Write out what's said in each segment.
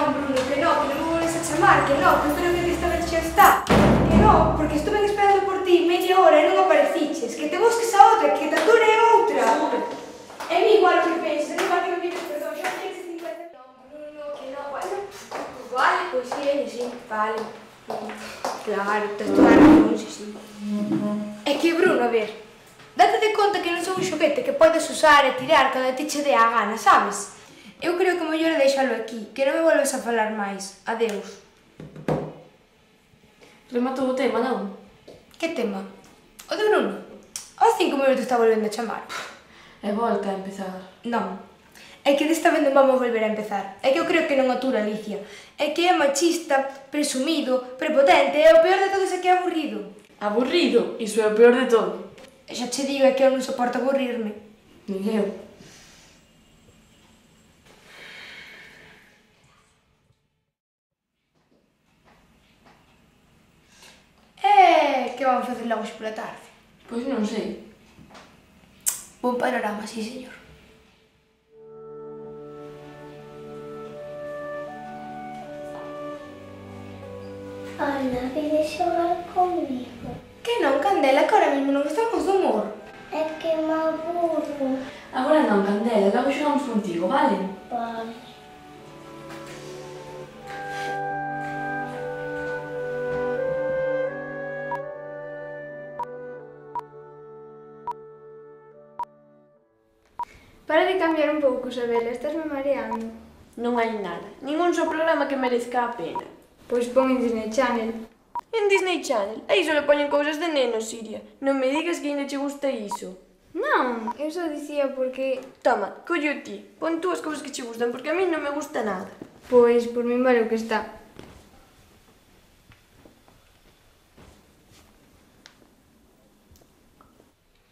non, Bruno, que non me volves a chamar, que non, que creo que desta vez xa está. Que non, porque estuve esperando por ti media hora e non apareciches. Que te busques a outra, que te ature outra. É mi igual o que penses, é igual que me pides perdón, xa tienes 50... Non, Bruno, que non, bueno. Vale, pois sí, vale. Claro, estás toda a razón, sí. É que, Bruno, a ver, date de conta que non son un xoguete que podes usar e tirar cando ti che dé a gana, sabes? Eu creo que o mellor é deixalo aquí, que non me volves a falar máis. Adeus. Rematou o tema, non? Que tema? O de Bruno? Aos 5 minutos está volvendo a chamar. E volta a empezar. Non. É que desta vez non vamos volver a empezar. É que eu creo que non atura Alicia. É que é machista, presumido, prepotente, e o peor de todo é que é aburrido. Aburrido? Iso é o peor de todo. E xa che digo, é que eu non soporto aburrirme. Nin eu. Que vamos facer logo hoxe pola tarde? Pois non sei. Bon panorama, sí, señor. Ana, vine xogar comigo. Que non, Candela, que ahora mesmo non estamos de humor. É que me aburro. Agora non, Candela, logo xogamos contigo, vale? Vale. Para de cambiar un pouco, Isabela, estásme mareando. Non hai nada. Ningún só programa que merezca a pena. Pois pon en Disney Channel. En Disney Channel? Aí só le poñen cousas de nenos, Siria. Non me digas que ainda che gusta iso. Non, eu só dicía porque... Toma, collo ti. Pon tú as cousas que che gustan, porque a mí non me gusta nada. Pois, por min vale o que está.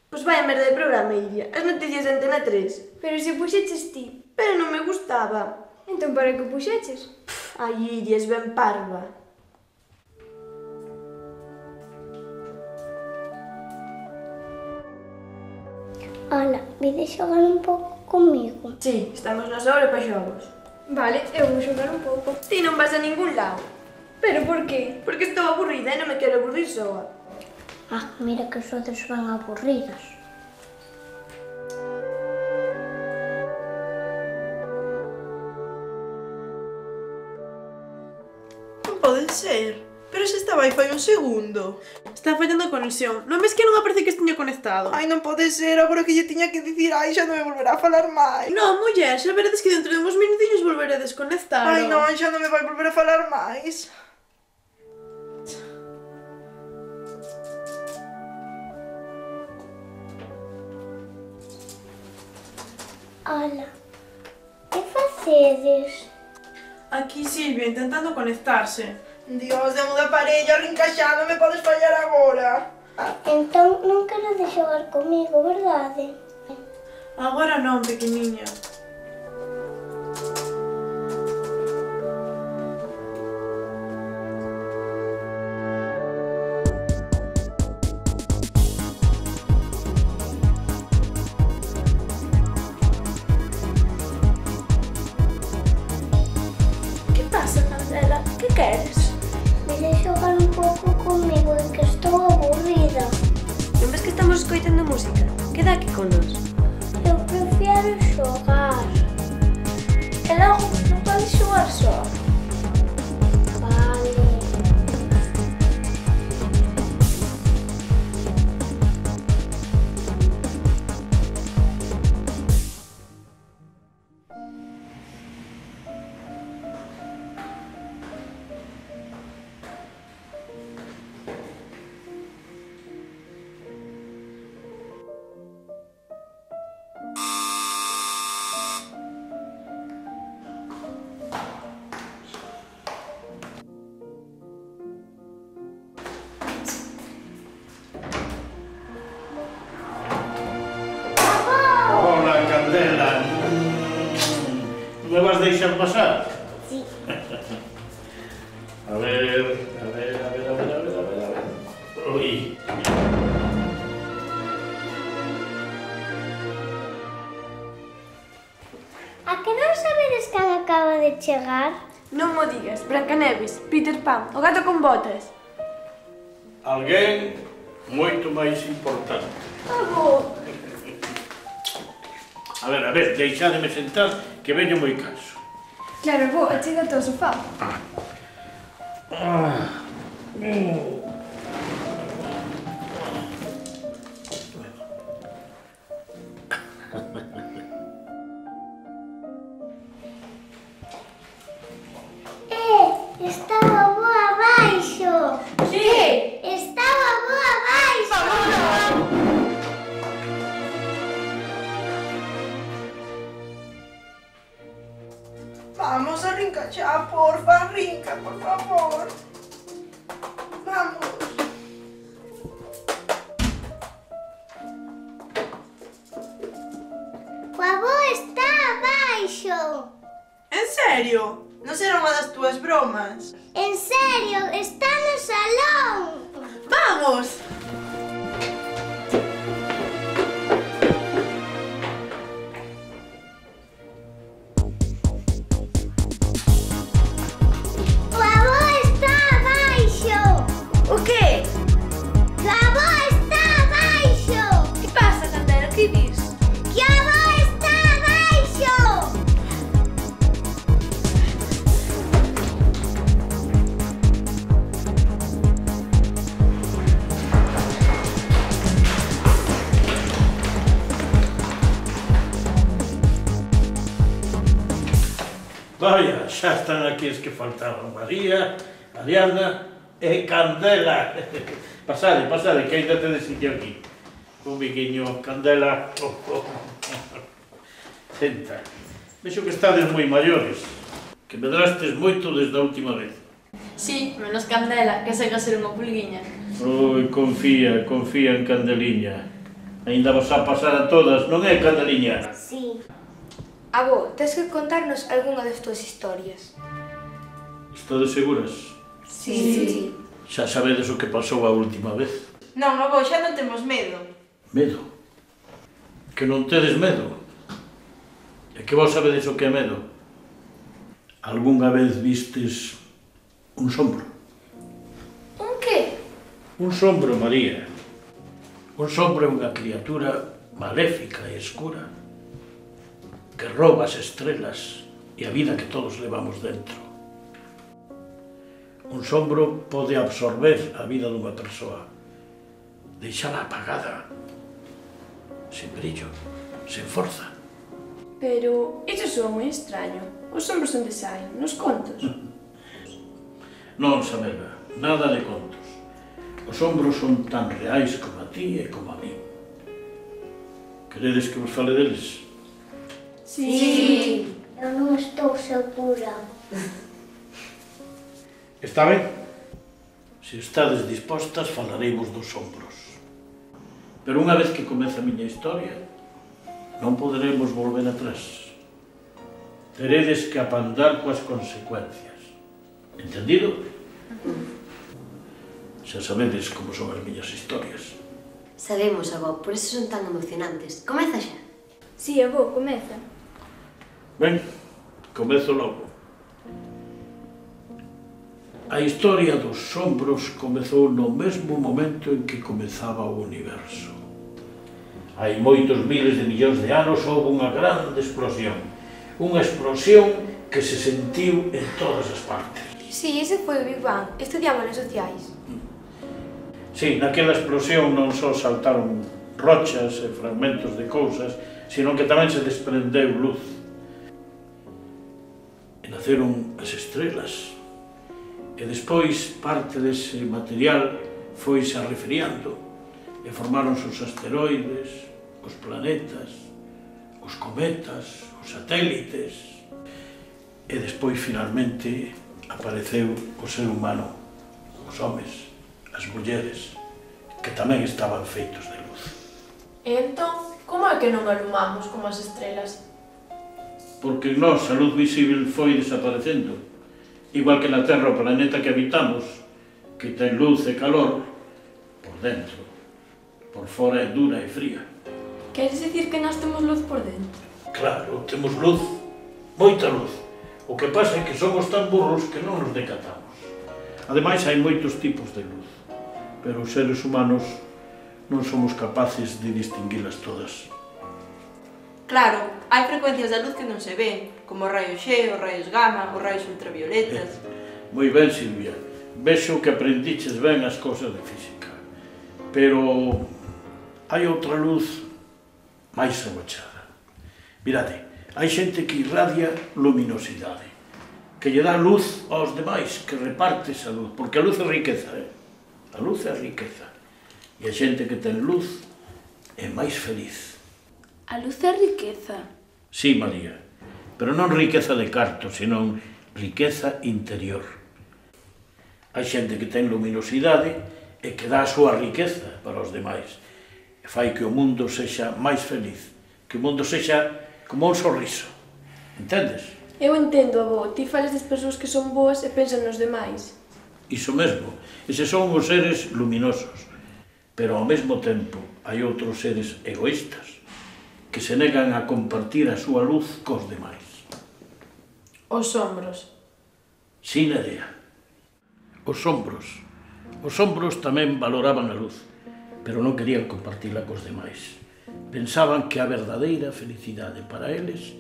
Pois vai a merda de programa, Iria. As noticias de Antena 3. Pero se puxeches ti. Pero non me gustaba. Entón para que o puxeches? Ai, Iria, es ben parva. Ola, vine xogar un pouco comigo. Sí, estamos na hora para xogos. Vale, eu vou xogar un pouco. Ti non vas a ningún lado. Pero por qué? Porque estou aburrida e non me quero aburrir soa. Ah, mira que os outros van aburridos. Non pode ser. Pero se estaba aí fai un segundo. Está fallando a conexión. Non ves que non aparece que estiña conectado? Ai, non pode ser, agora que lle tiña que dicir, ai, xa non me volverá a falar máis. Non, muller, xa veredes que dentro de uns minutinhos volveré a desconectar. Ai, non, xa non me vai volver a falar máis. Ola, que facedes? Aquí Silvia, intentando conectarse. Dios, demo da parella, rinca xa, non me podes fallar agora. Entón non queredes xogar comigo, verdade? Agora non, pequeniña. Que pasa, Candela? Que queres? Vine xogar un pouco comigo, é que estou aburrida. Non ves que estamos escoitando música? Queda aquí con nós. Eu prefiero xogar. E logo non podes xogar só. Vale. Hola, Candela. Me vas deixar pasar? Sí. A ver. Ui. A que non sabedes quen acaba de chegar? Non mo digas, Brancaneves, Peter Pan, o gato con botas. Alguén moito máis importante. Avó, A ver, deixádeme sentar que veño moi canso. Claro, avó, achégate ao sofá. está o avó abaixo. Que? Está o avó abaixo. Vamos a rinca xa, porfa, rinca, por favor. Vamos. O avó está abaixo. En serio? Non será unha das túas bromas? En serio, está no salón. Vamos! O avó está abaixo. O qué? O avó está abaixo. Que pasa, Candela? Que dis? Que o avó está abaixo. Vaya, xa están aquí os que faltaban. María, Ariadna e Candela. Pasade, que ainda tedes sitio aquí. Un biquiño, Candela. Senta. Vexo que estades moi maiores. Que medrastes moito desde a última vez. Sí, menos Candela, que segue a ser unha pulguiña. Oi, confía en Candeliña. Ainda vas a pasar a todas, non é, Candeliña? Sí. Avó, tens que contarnos algunha das túas historias. Estades seguras? Sí. Xa sabedes o que pasou a última vez? Non, avó, xa non temos medo. Medo? Que non tedes medo? E que vos sabedes o que é medo? Algúnha vez vistes un sombro? Un que? Un sombro, María. Un sombro é unha criatura maléfica e escura que rouba as estrelas e a vida que todos levamos dentro. Un sombro pode absorber a vida dunha persoa, deixala apagada, sen brillo, sen forza. Pero iso soa moi extraño. Os sombros onde saen, nos contos. Non, Sabela, nada de contos. Os sombros son tan reais como a ti e como a mí. Queredes que vos fale deles? Sí. Eu non estou segura. Está ben? Se estades dispostas, falareivos dos sombros. Pero unha vez que comeza a miña historia, non poderemos volver atrás. Teredes que apandar coas consecuencias. Entendido? Xa sabedes como son as miñas historias. Sabemos, avó, por eso son tan emocionantes. Comeza xa. Sí, avó, comeza. Ben, comezo logo. A historia dos sombros comezou no mesmo momento en que comezaba o universo. Hai moitos miles de millóns de anos houve unha grande explosión. Unha explosión que se sentiu en todas as partes. Sí, ese foi o Big Bang. Estudiamos nas sociais. Sí, naquela explosión non só saltaron rochas e fragmentos de cousas, sino que tamén se desprendeu luz. E naceron as estrelas. E despois parte dese material foise arrefriando e formáronse os asteroides, os planetas, os cometas, os satélites. E despois, finalmente, apareceu o ser humano, os homes, as mulleres, que tamén estaban feitos de luz. E entón, como é que non alumamos como as estrelas? Porque nós a luz visible foi desaparecendo, igual que na Terra o planeta que habitamos, que ten luz e calor, por dentro, por fora é dura e fría. Queres dicir que nós temos luz por dentro? Claro, temos luz, moita luz, O que pasa é que somos tan burros que non nos decatamos. Ademais, hai moitos tipos de luz, pero os seres humanos non somos capaces de distinguilas todas. Claro, hai frecuencias da luz que non se ven, como os raios X, os raios gamma, os raios ultravioletas. Moi ben, Silvia. Vexo que aprendiches ben as cousas de física. Pero hai outra luz máis agochada. Mirade, hai xente que irradia luminosidade, que lle dá luz aos demais, que reparte esa luz, porque a luz é riqueza, A luz é riqueza. E a xente que ten luz é máis feliz. A luz é riqueza. Sí, María, pero non riqueza de carto, senón riqueza interior. Hai xente que ten luminosidade e que dá a súa riqueza para os demais. E fai que o mundo sexa máis feliz, que o mundo sexa como un sorriso. Entendes? Eu entendo, avó. Ti falas das persoas que son boas e pensan nos demais. Iso mesmo. Eses son os seres luminosos. Pero ao mesmo tempo hai outros seres egoístas que se negan a compartir a súa luz cos demais. Os ombros. Sí, Nerea. Os ombros. Os ombros tamén valoraban a luz, pero non querían compartila cos demais. Pensaban que a verdadeira felicidade para eles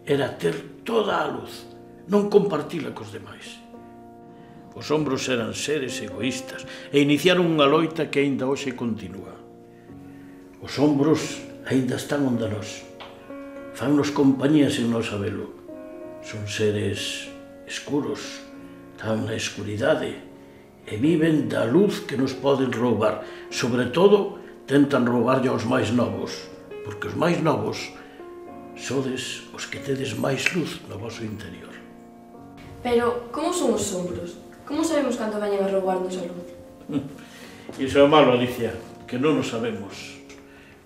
era ter toda a luz, non compartila cos demais. Os ombros eran seres egoístas e iniciaron unha loita que aínda hoxe continúa. Os ombros aínda están onde nós. Fannos compañía sen nós sabelo. Son seres escuros, están na escuridade e viven da luz que nos poden roubar. Sobre todo, tentan roubarlle aos máis novos, porque os máis novos sodes os que tedes máis luz no vosso interior. Pero, como son os ombros? Como sabemos cando veñen a roubarnos a luz? Iso é malo, Alicia, que non o sabemos.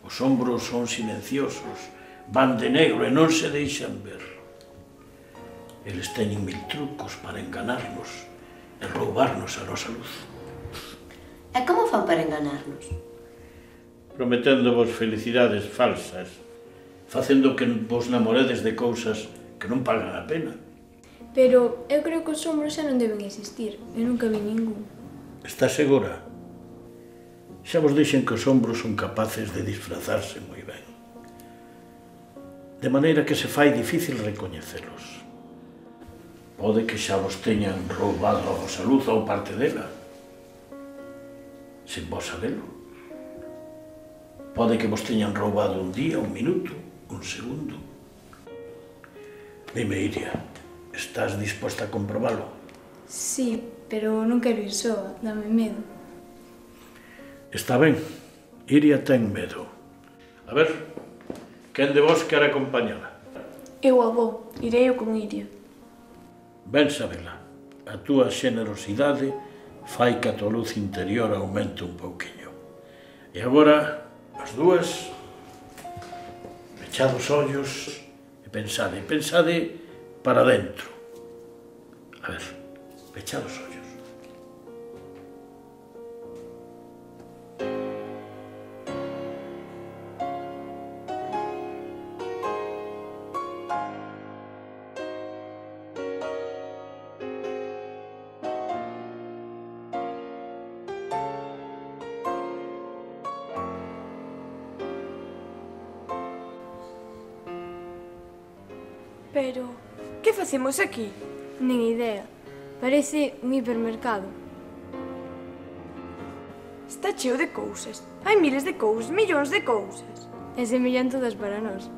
Os ombros son silenciosos, van de negro e non se deixan ver. Eles teñen mil trucos para enganarnos e roubarnos a nosa luz. E como fan para enganarnos? Prometéndovos felicidades falsas, facendo que vos namoredes de cousas que non pagan a pena. Pero eu creo que os ombros xa non deben existir. Eu nunca vi ningún. Estás segura? Xa vos dixen que os ombros son capaces de disfrazarse moi ben. De maneira que se fai difícil recoñecelos. Pode que xa vos teñan roubado a vosa luz ou parte dela, sen vos sabelo. Pode que vos teñan roubado un día, un minuto, un segundo. Dime, Iria, estás disposta a comprobalo? Sí, pero non quero ir soa, dame medo. Está ben, Iria ten medo. A ver, quen de vos quer acompañala? Eu, avó. Irei eu con Iria. Ben sabela, a túa xenerosidade fai que a tua luz interior aumente un pouquiño. E agora, as dúas, pechad os ollos e pensade para dentro. A ver, pechad os ollos. Pero, que facemos aquí? Nen idea. Parece un hipermercado. Está cheo de cousas. Hai miles de cousas, millóns de cousas. E semellan todas para nós.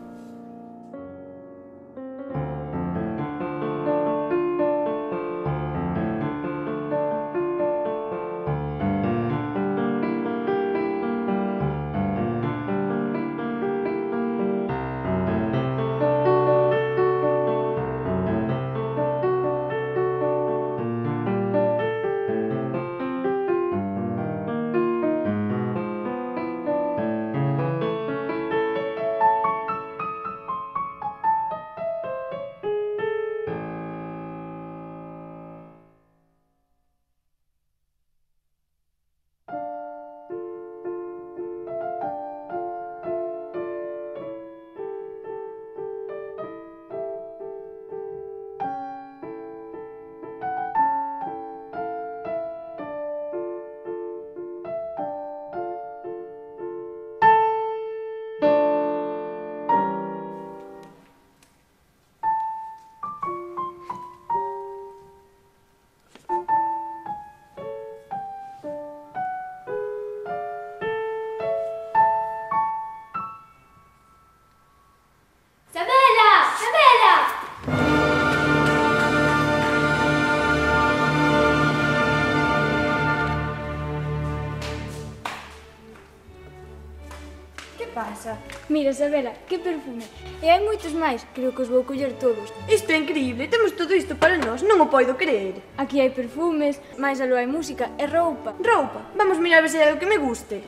pasa? Mira, Isabela, que perfume. E hai moitos máis, creo que os vou coller todos. Isto é increíble, temos todo isto para nós, non o poido creer. Aquí hai perfumes, máis aló hai música e roupa. Roupa, vamos mirar ver se hai algo que me guste.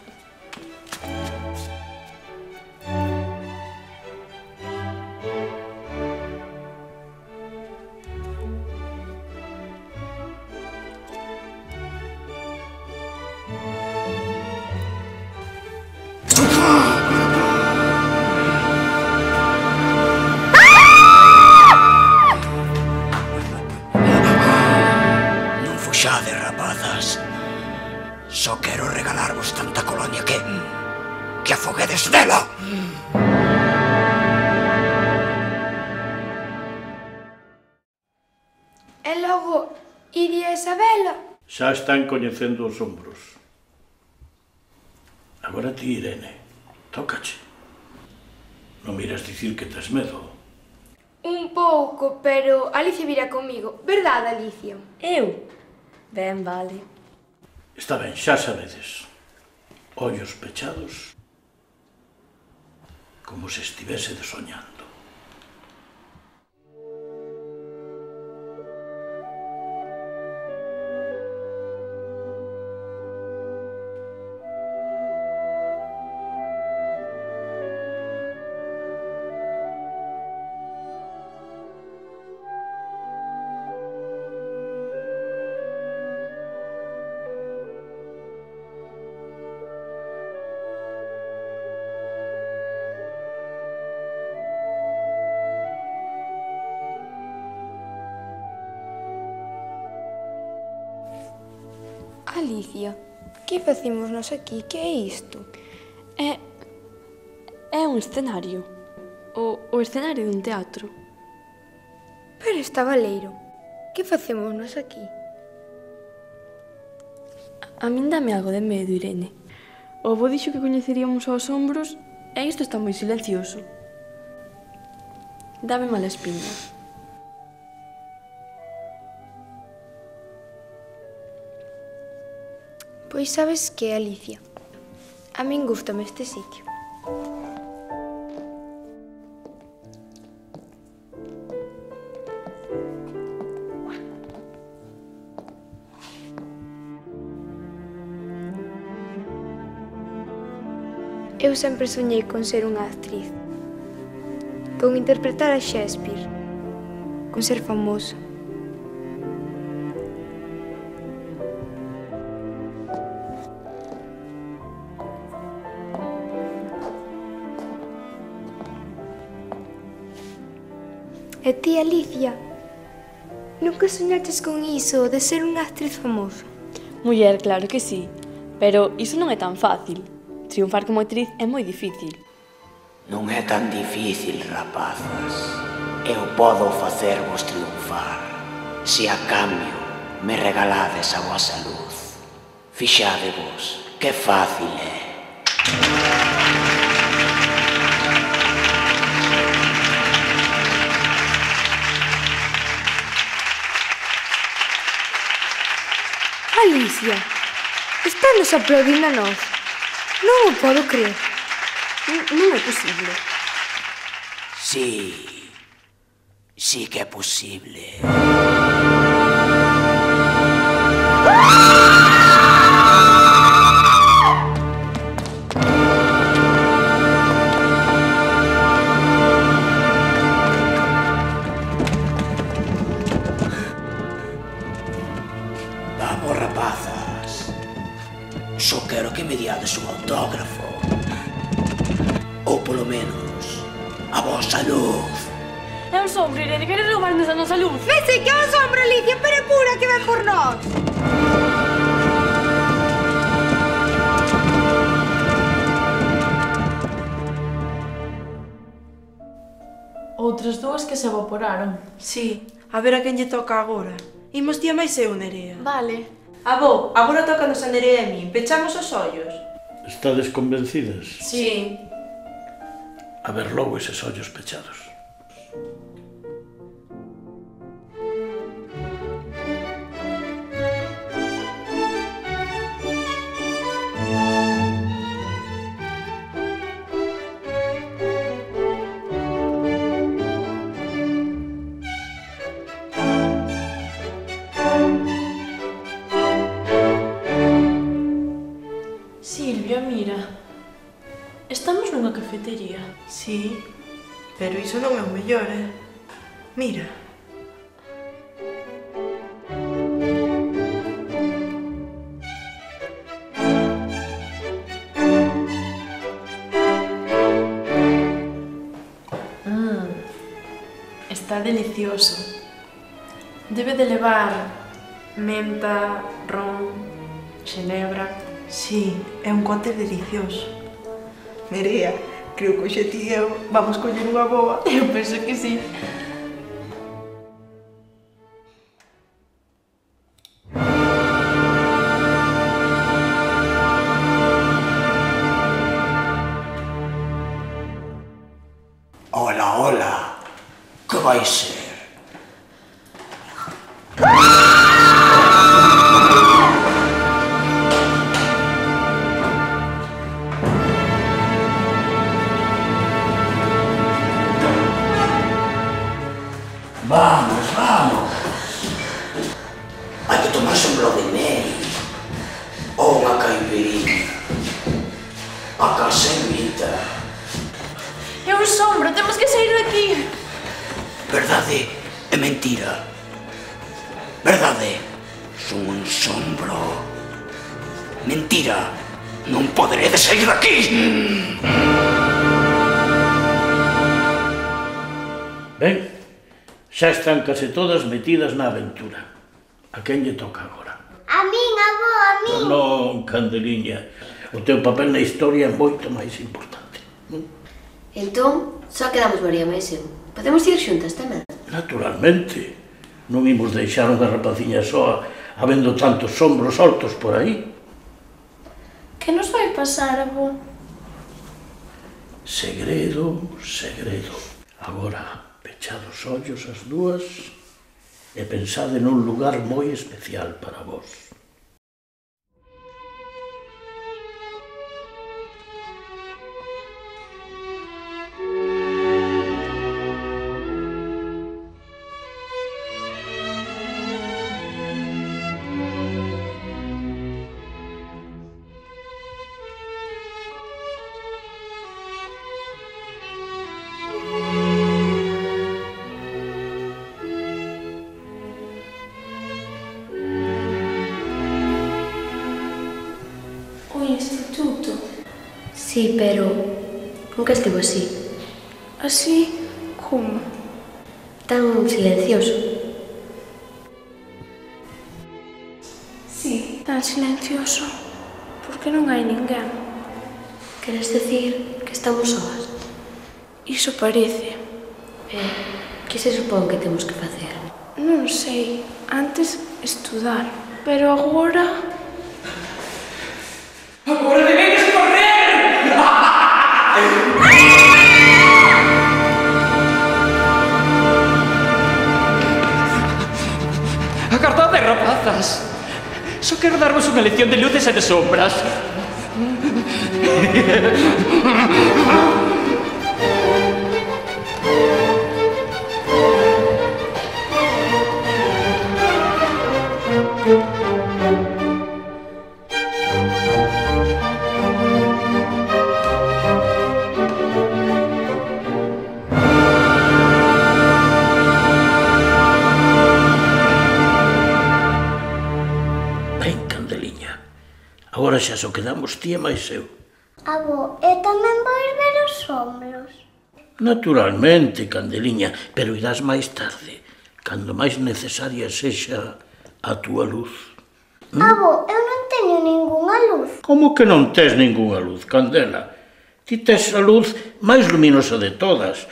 Non fuxade, rapazas. Só quero regalarvos tanta colonia que afoguedes dela. E logo, Iria e Isabela. Xa están coñecendo os ombros. Agora ti, Irene, tócache. Non miras dicir que tes medo. Un pouco, pero Alicia virá comigo. Verdade, Alicia? Eu? Ben, vale. Está ben, xa sabedes. Ollos pechados, como se estivese soñando. Alicia, que facemos nós aquí? Que é isto? É un escenario. O escenario dun teatro. Pero está baleiro. Que facemos nós aquí? A min dame algo de medo, Irene. O avó dixo que coñeceríamos aos ombros e isto está moi silencioso. Dame mala espiña. Pois sabes que, Alicia? A min gústame este sitio. Eu sempre soñei con ser unha actriz, con interpretar a Shakespeare, con ser famosa. E ti, Alicia, nunca soñaches con iso de ser unha actriz famosa? Muller, claro que sí, pero iso non é tan fácil. Triunfar como actriz é moi difícil. Non é tan difícil, rapazas. Eu podo facervos triunfar, se a cambio me regalades a vosa luz. Fixadevos, que fácil é. Alicia, estános aplaudindo a nós. Non o podo creer. Non é posible. Sí que é posible. Vamos, rapazas. Só quero que me diades un autógrafo. Ou polo menos a vosa luz. É un sombro, Irene, queres roubarnos a nosa luz? Vese que é un sombro, Alicia, pero é pura que ven por nós. Outras dúas que se evaporaron. Sí, a ver a quen lle toca agora. Imos ti máis eu, Nerea. Vale. Avó, agora tócanos a Nerea e a min. Pechamos os ollos. Estades convencidas? Sí. A ver logo eses ollos pechados. Estamos nunha cafetería. Sí, pero iso non é o mellor, Mira. Está delicioso. Debe de levar menta, ron, xenebra. Sí, é un cóctel delicioso. Nerea, creo que hoxe ti e eu vamos coller unha boa. Eu penso que sí. Hola, hola. Que vai ser? Vamos, vamos. Hai que tomarse un Bloody Mary ou unha caipirinha. A casa invita. É un sombra, temos que sair daqui. Verdade é mentira. Verdade, son un sombro. Mentira, non poderé de sair daqui. Ben, xa están case todas metidas na aventura. A quen lle toca agora? A min, avó, a min. Non, Candeliña, o teu papel na historia é moito máis importante. Entón, só quedamos María máis eu. Podemos ir xuntas tamén? Naturalmente. Non imos deixar unha rapaciña soa habendo tantos sombros soltos por aí. Que nos vai pasar, avó? Segredo, segredo. Agora, pechad os ollos as dúas e pensade nun lugar moi especial para vos. Sí, pero nunca estivo así. Así como? Tan silencioso. Sí, tan silencioso. Porque non hai ninguén. Queres decir que estamos soas? Iso parece. Que se supón que temos que facer? Non sei. Antes estudar. Pero agora... Agora debemos correr! Agardade, rapazas. Só quero darvos unha lección de luces e de sombras. Agora xa só quedamos ti e máis eu. Avó, eu tamén vou ir ver os sombros. Naturalmente, Candeliña, pero irás máis tarde, cando máis necesaria sexa a túa luz. Avó, eu non teño ningunha luz. Como que non tes ningunha luz, Candela? Ti tes a luz máis luminosa de todas.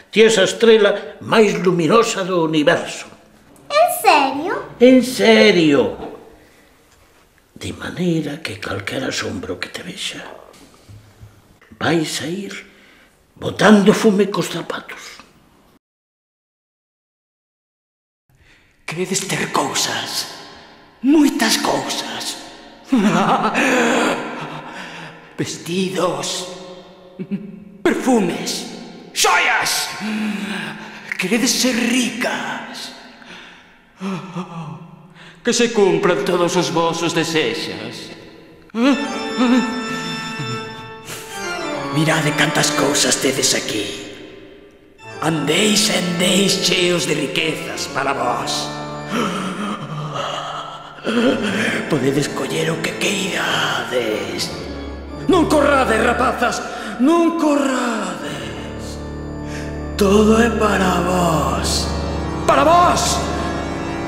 Ti és a estrela máis luminosa do universo. En serio? En serio. De maneira que calquera sombro que te vexa vais a ir botando fume cos zapatos. Queredes ter cousas, moitas cousas. Vestidos, perfumes, xoias. Queredes ser ricas. Que se cumpran todos os vosos desexos. Mirade cantas cousas tedes aquí. Andeis e andeis cheos de riquezas para vós. Podedes coller o que queirades. Non corrades, rapazas, non corrades. Todo é para vós. Para vós!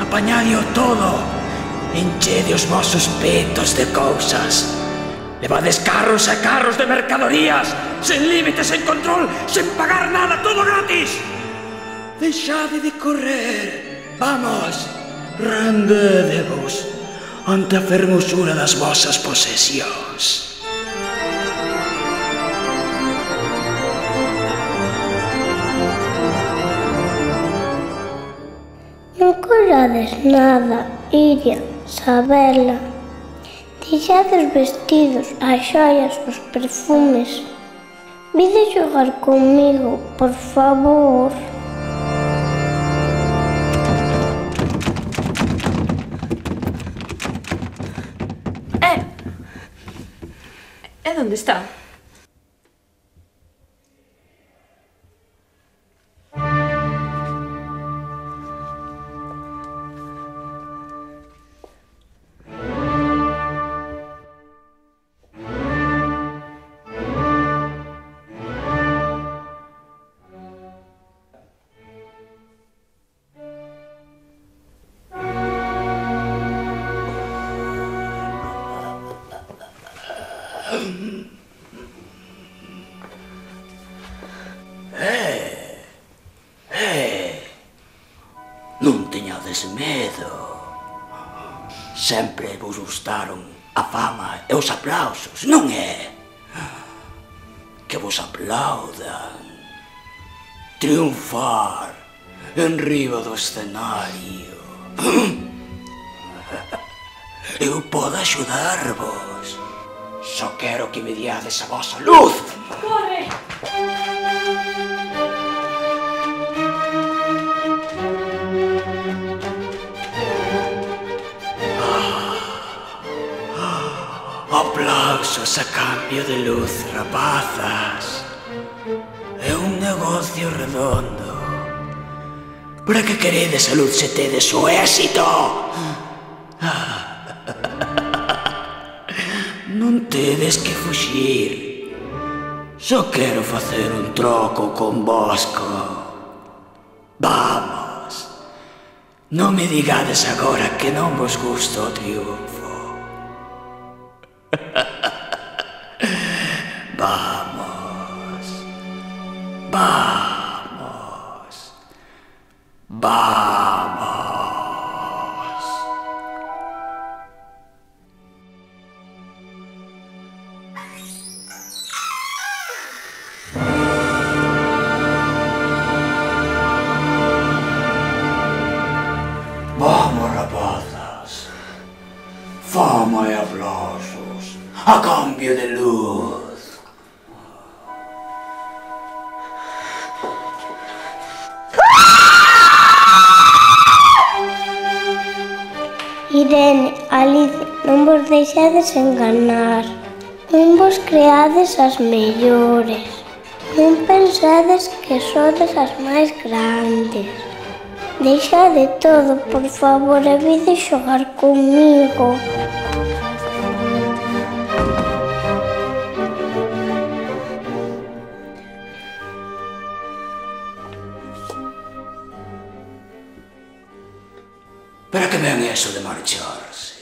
Apañadio todo. Enchede os vosos petos de cousas. Levades carros e carros de mercadorías, sen límites, sen control, sen pagar nada, todo gratis. Deixade de correr. Vamos, rendedevos ante a fermosura das vosas posesións. Non corrades nada, Iria, Sabela. Deixade os vestidos, as xoias, os perfumes. Vide xogar comigo, por favor. E onde está? Non teñades medo. Sempre vos gustaron a fama e os aplausos, non é? Que vos aplaudan. Triunfar enriba do escenario. Eu podo axudarvos. Só quero que me diades a vosa luz. Corre! Aplausos a cambio de luz, rapazas. É un negocio redondo. Para que queredes a luz se tedes o éxito? Non tedes que fuxir. Só quero facer un troco convosco. Vamos. Non me digades agora que non vos gusta o triunfo. Vamos. Vamos. Vamos. Vamos, rapazas. Fama e aplausos a cambio de luz. Irene, Alicia, non vos deixades enganar. Non vos creades as mellores. Non pensades que sodes as máis grandes. Deixade todo, por favor, e vide xogar comigo. Para que ven eso de marcharse?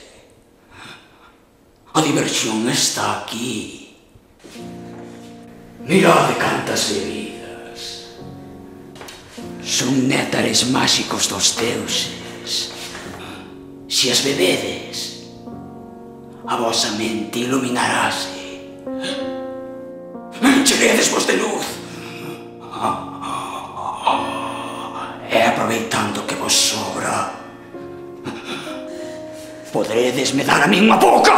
A diversión está aquí. Mirade cantas bebidas. Son néctares máxicos dos deuses. Se as bebedes, a vosa mente iluminarase. Encheredes vos de luz. E aproveitando que vos sobra, poderedes me dar a min unha boca!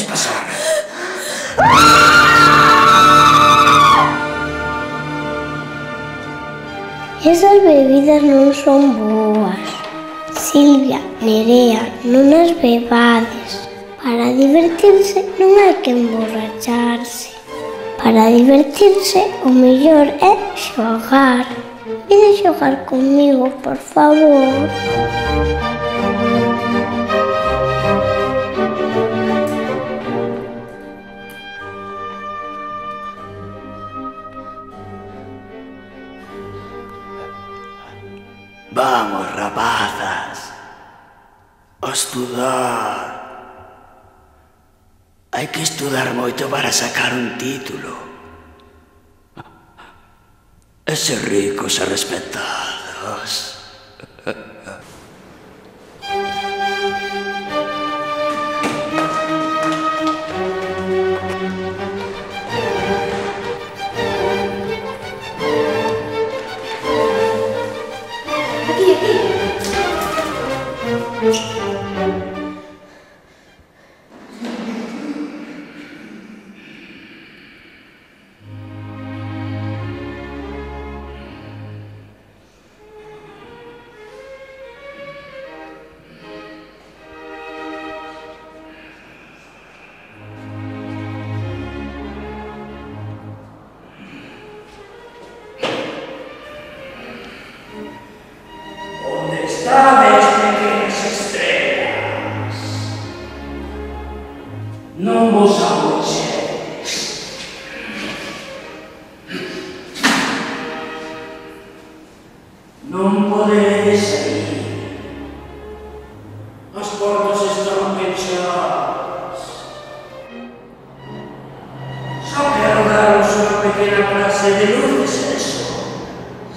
pasar. Esas bebidas non son boas. Silvia, Nerea, non as bebades. Para divertirse non hai que emborracharse. Para divertirse o mellor é xogar. Vide xogar comigo, por favor. Vamos, rapazas, a estudar. Hai que estudar moito para sacar un título. E ser ricos e respetados. Sabes, pequenas estrelas, non vos agochedes. Non podedes sair. As portas están pechadas. Só quero daros unha pequena clase de luces e de sombras.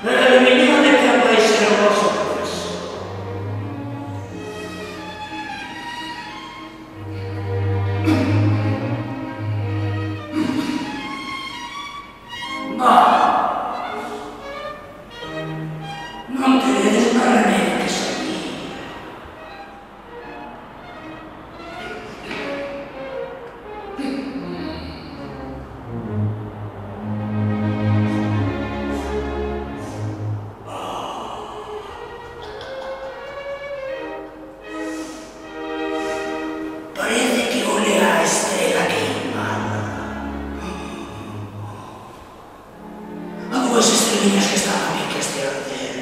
Eliminade que vai ser o vosso profesor. Non teredes máis remedio que seguir. Parece que olé a estrela queimada. A dúas estreliñas que estaban biques de arder.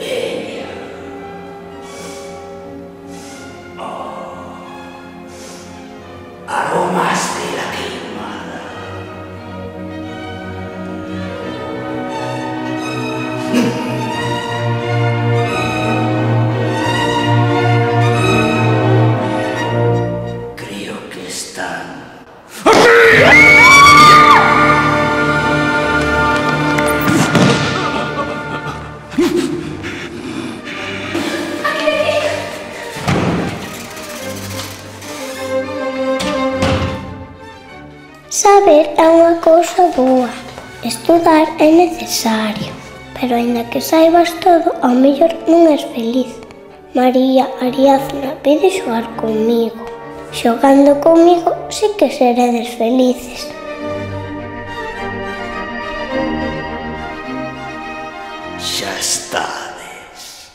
Peña. Aromas de la queimada. Creo que están... Saber é unha cousa boa. Estudar é necesario. Pero aínda que saibas todo, ao mellor non és feliz. María, Ariadna, pide xogar comigo. Xogando comigo, sí que seredes felices. Xa estades.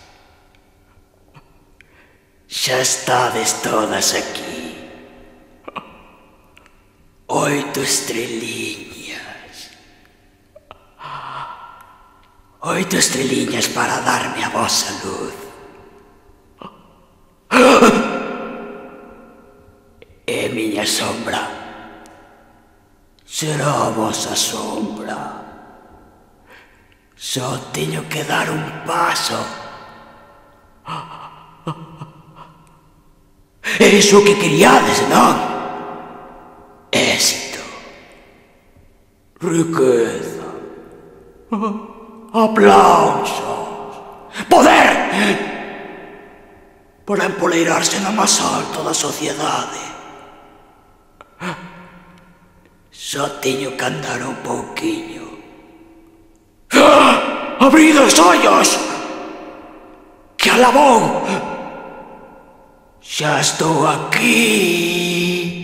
Xa estades todas aquí. 8 estreliñas. 8 estreliñas para darme a vosa luz. E miña sombra será a vosa sombra. Só teño que dar un paso. É iso que queríades, non? Éxito, riqueza, aplausos, poder para empoleirarse no máis alto da sociedade. Só teño que andar un pouquiño. Abrid os ollos! Que alabou! Xa estou aquí!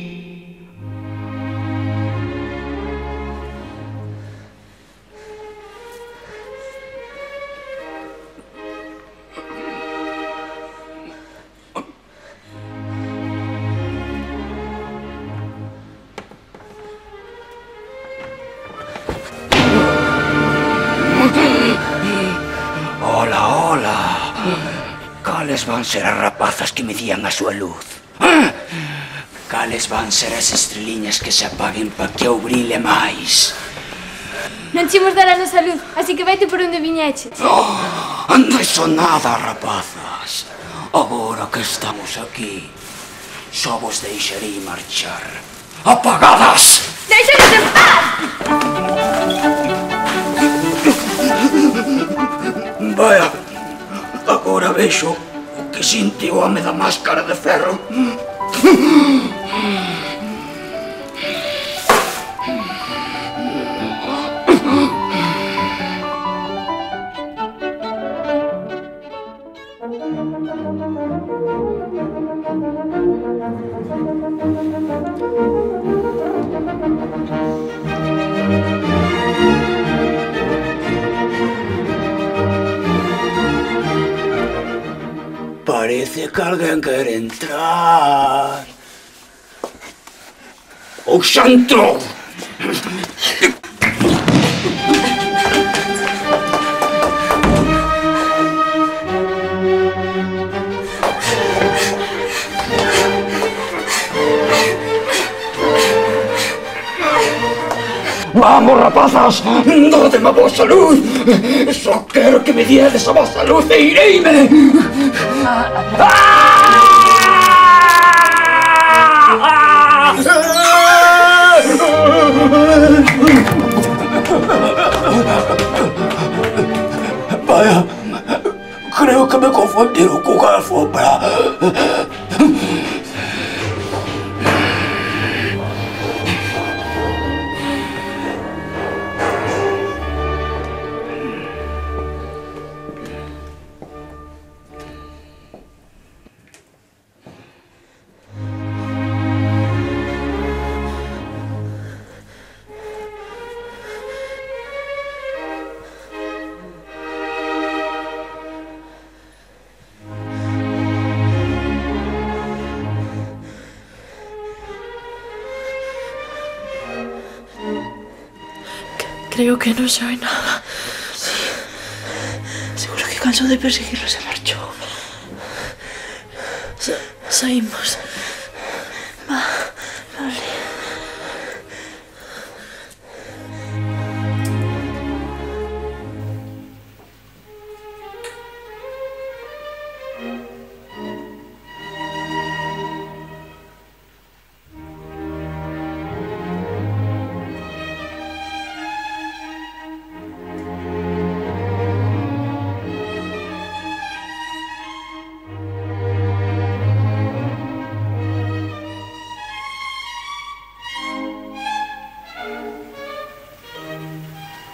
Cales van ser as rapazas que me dían a súa luz? Cales van ser as estreliñas que se apaguen pa que eu brile máis? Non chimos dar a nosa luz, así que vaite por onde viñeches. Non iso nada, rapazas. Agora que estamos aquí, só vos deixarei marchar. Apagadas! Deixanos en paz! Vaya, agora vexo o que sinte o home da máscara de ferro. Parece que alguén quere entrar. Ou xa entrou! Vamos, rapazas, dodeme a vosa luz. Só quero que me diedes a vosa luz e ireime. Vaya, creo que me confundieron con alfombra. Creo que non se oe nada. Sí. Seguro que cansou de perseguirlo e se marchou. Saímos. Vale.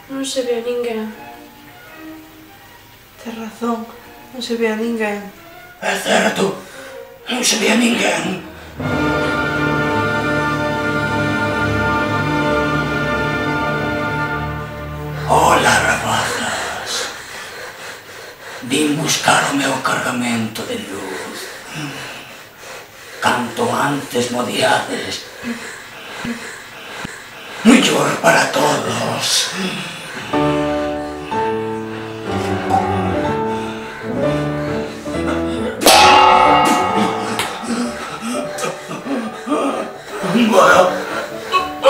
Non se ve a ninguén. Tes razón, non se ve a ninguén. É certo, non se ve a ninguén. Hola, rapazas. Vim buscar o meu cargamento de luz. Canto antes mo diades, mellor para todos. Bueno,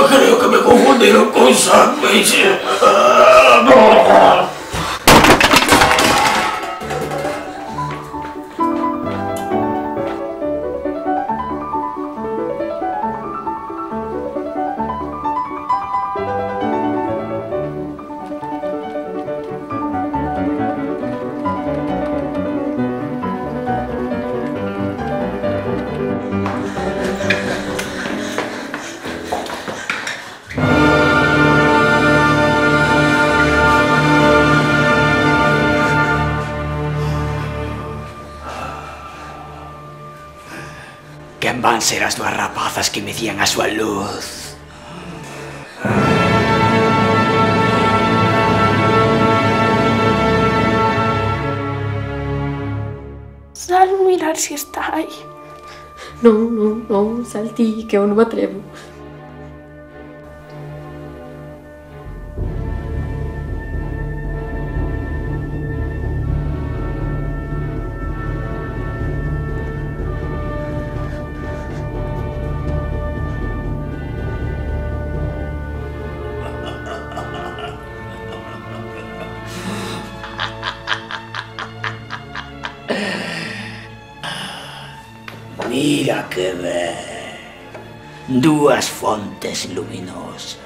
creo que me confundieron con sándwich. van ser as dúas rapazas que me dían a súa luz. Sal mirar se está aí. Non, sal ti, que eu non me atrevo. Mira que ben. Dúas fontes luminosas.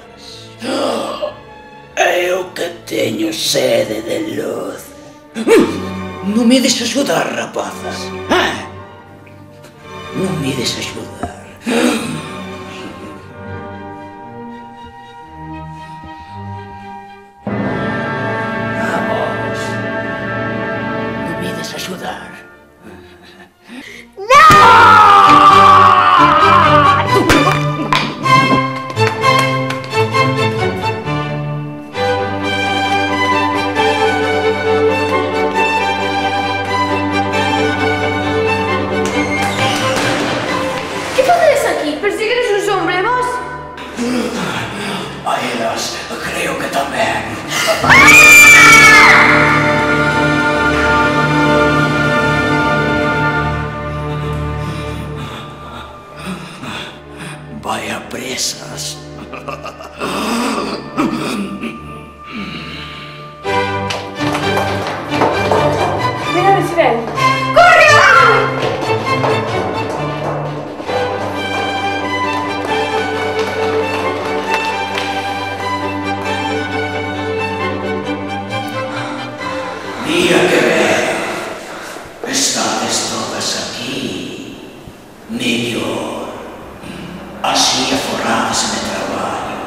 É o que teño sede de luz. Non me ides axudar, rapazas. Non me ides axudar. Vamos. Non me ides axudar. A elas creo que tamén. Vaya presas. Mira a ver se ven. Mira que ben. Estades todas aquí. Mellor. Así aforrades me traballo.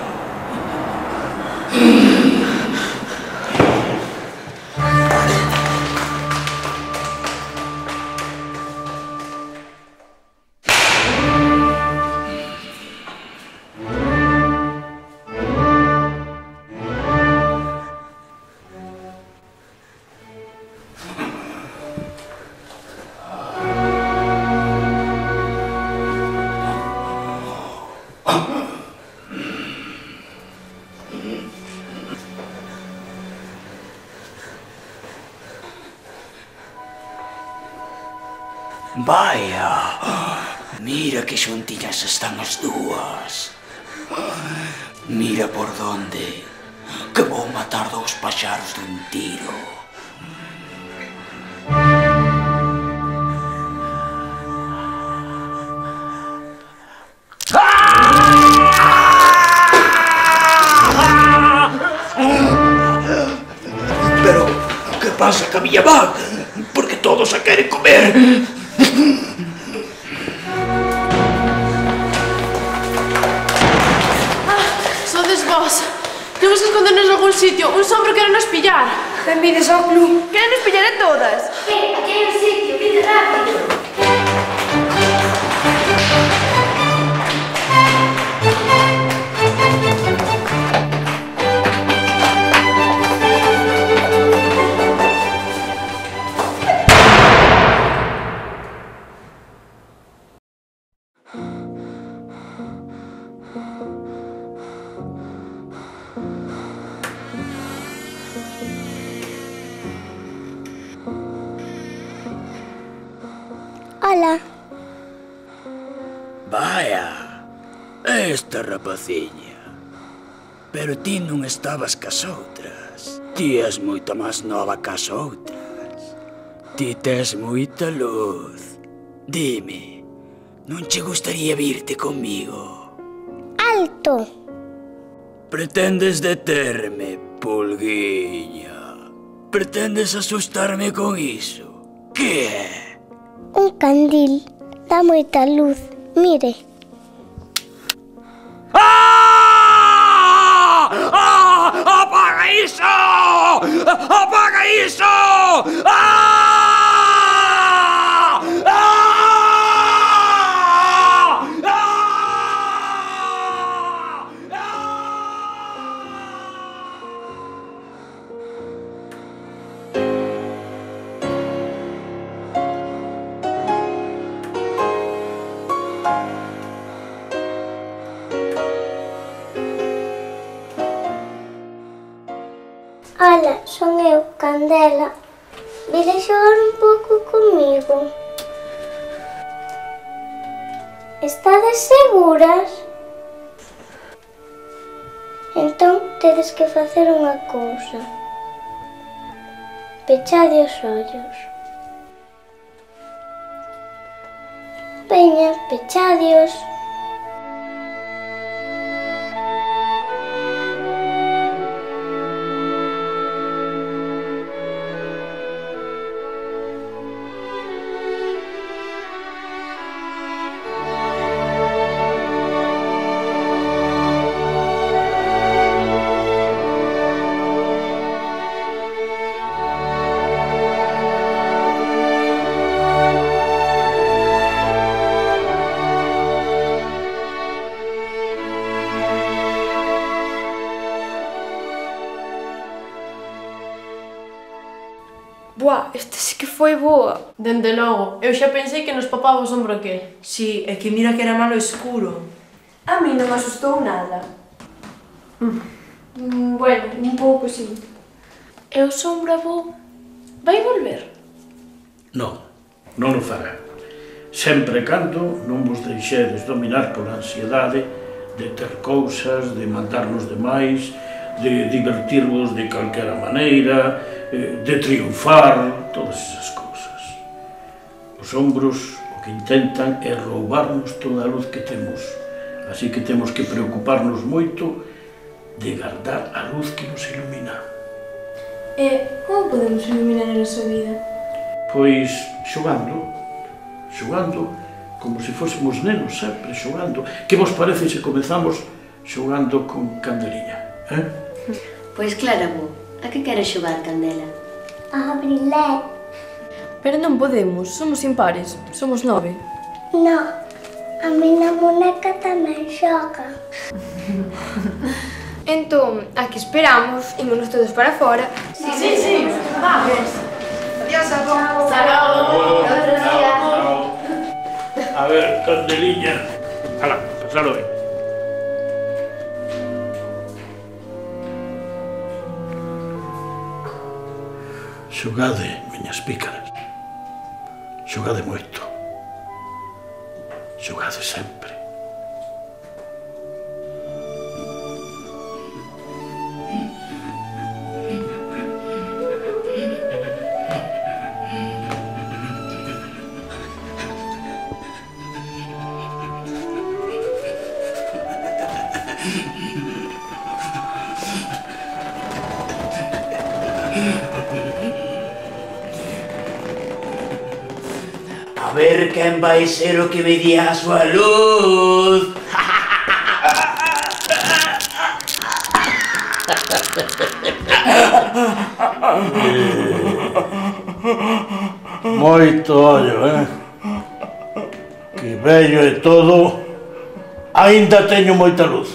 Vaya, mira que xuntiñas están as dúas. Mira por donde, que vou matar 2 paxaros dun tiro. Pero, que pasa ca miña man? Porque todos a queren comer. Sodes vos. Temos que escondernos en algún sitio. Un sombro quere nos pillar. Benvides ao club. Quere nos pillar a todas. Aquí hai un sitio, vide rápido. Hola. Vaya, esta rapaciña. Pero ti non estabas cas outras. Ti és moita máis nova cas outras. Ti tes moita luz. Dime, non che gustaría virte comigo? Alto. Pretendes determe, pulguiña? Pretendes asustarme con iso? Que é? Un candil. Dá moita luz. Mire. ¡Apaga iso! ¡Apaga iso! Candela, son eu, Candela. Vide xogar un pouco comigo. Estades seguras? Entón, tedes que facer unha cousa. Pechade os ollos. Veña, pechadios. Buah, esta sí que foi boa. Dende logo, eu xa pensei que nos papaba o sombro aquel. Sí, é que mira que era malo escuro. A mí non me asustou nada. Bueno, un pouco sí. E o sombro avó vai volver? Non, non o fará. Sempre e cando non vos deixedes dominar pola ansiedade de ter cousas, de mandarnos demais, de divertirvos de calquera maneira, de triunfar, todas esas cousas. Os ombros o que intentan é roubarnos toda a luz que temos, así que temos que preocuparnos moito de guardar a luz que nos ilumina. E como podemos iluminar a nosa vida? Pois xogando como se fósemos nenos, sempre xogando. Que vos parece se comezamos xogando con Candeliña? Pois claro, avó. A que queres xogar, Candela? A brilé. Pero non podemos, somos impares, somos 9. No, a miña muñeca tamén xoga. Entón, a que esperamos, ímonos todos para fora. Sí. Vamos. Adiós, avó. A ver, Candeliña. Ala, pasalo ben. Xogade, miñas pícaras. Xogade moito. Xogade sempre. A ver quen vai ser o que me día a súa luz. Moito ollo, Que vello e todo, aínda teño moita luz.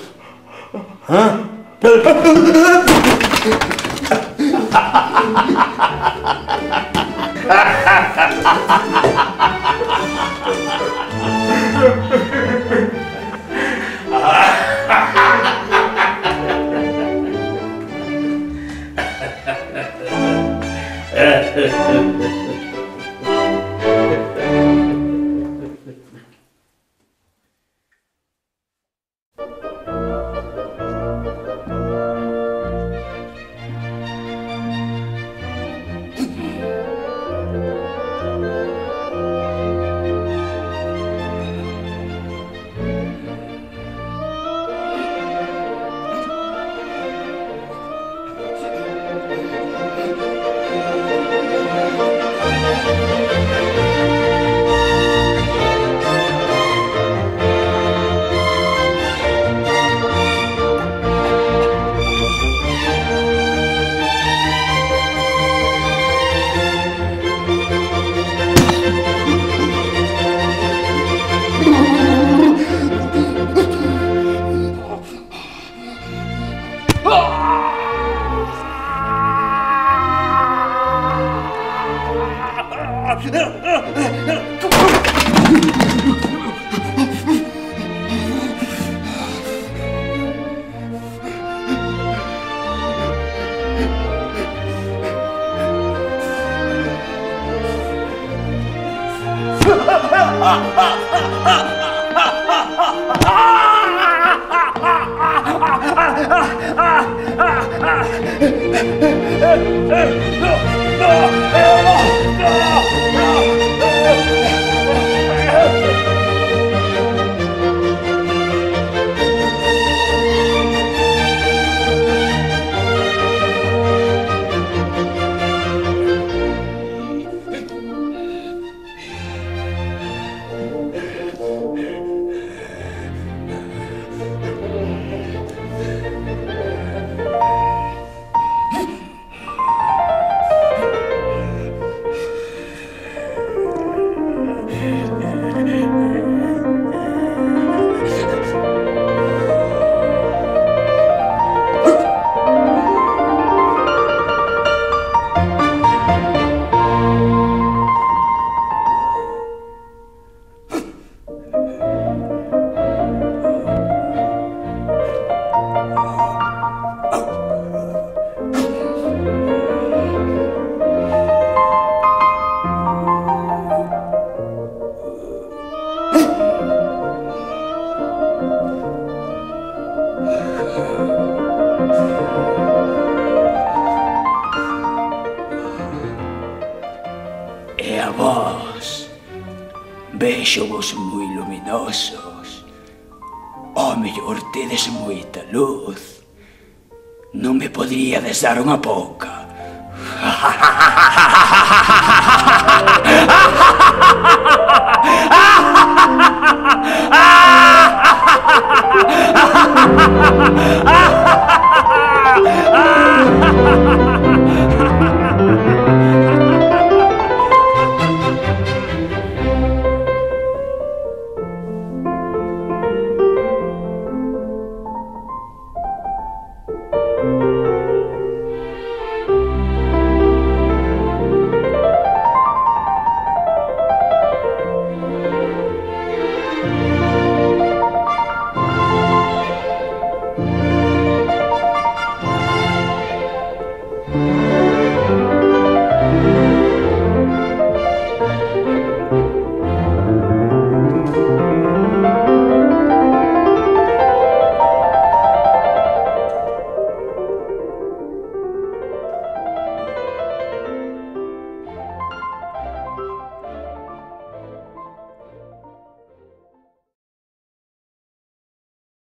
E a vos, véxovos moi luminosos. Ao mellor tedes moita luz. Non me poderíades dar unha pouca.